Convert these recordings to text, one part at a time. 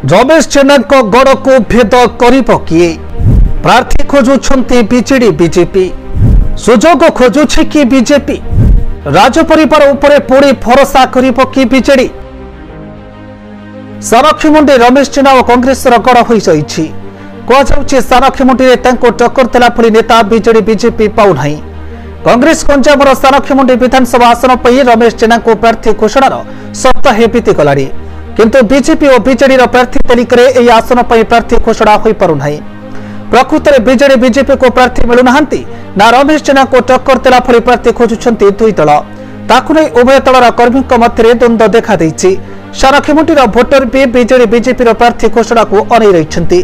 रमेश जेना गड़ को भेद कर किए प्रार्थी खोजुंट बीजेडी बीजेपी सुजोग खोजुछि कि बीजेपी राजपरिवार उपरे पुणी भरोसा कर कि बीजेडी सानखीमुंडी रमेश जेना और कांग्रेस गड़ हो कहुचे सानखीमुंडी टक्कर देला भली नेता बीजेडी बीजेपी पाउना कांग्रेस गंजामर सानखीमुंडी विधानसभा आसन पर रमेश जेना को प्रार्थी घोषणार सप्ताहे बीतीगला किंतु बीजेपी और बीजेडी प्रार्थी तालिकार यह आसन पर प्रार्थी घोषणा हो पारुना प्रकृत में बीजेडी बीजेपी को प्रार्थी मिलूना ना रमेश जेना को टक्कर देला भली प्रार्थी खोजुंट दुई दल ताकू नहीं उभय दलर कर्मी मध्य द्वंद्व देखा सानखीमुंडी भोटर भी बीजेडी बीजेपी प्रार्थी घोषणा को अनै रही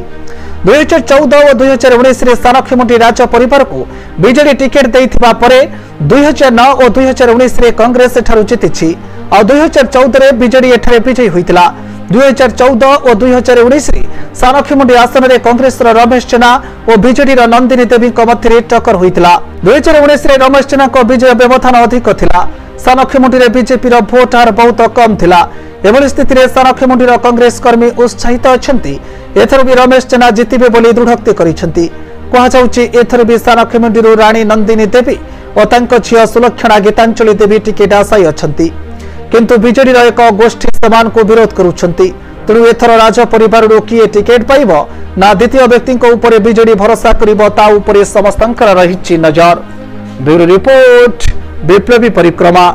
2014 और 2019 रे सानखीमुंडी राज परिवार को बीजेडी टिकेट देइथिबा परे 2009 और 2019 रे कांग्रेस एठारु जीतिछि और 2014 रे बीजेडी एठारे विजयी होइतिला 2014 और 2019 रे सानखीमुंडी आसन रे कांग्रेस रमेश जेना और बीजेडी नंदिनी देवी मध्य टक्कर होइतिला 2019 रे रमेश जेना को विजय व्यवधान अधिक थिला सानखीमुंडी रे बीजेपी रो भोट हार बहुत कम थिला एभली स्थिति रे सानखीमुंडी कांग्रेस कर्मी उत्साहित अछंती एथर भी रमेश जेना जितिबे बोली दृढ़ोक्ति करिसेंती कहुचे एथर भी सानखीमुंडी राणी नंदिनी देवी और तांको झियो सुलक्षणा गीतांजलि देवी टिकेट आशायी अछंती किंतु बीजेडी एक गोष्ठी समान को विरोध करुछंती तेणु एथर राज परिवार किए टिकेट पाइब ना द्वितीय व्यक्ति ऊपर बीजेडी भरोसा करिबो ता ऊपर समस्तंकर रहिछि नजर। ब्यूरो रिपोर्ट विप्लवी परिक्रमा।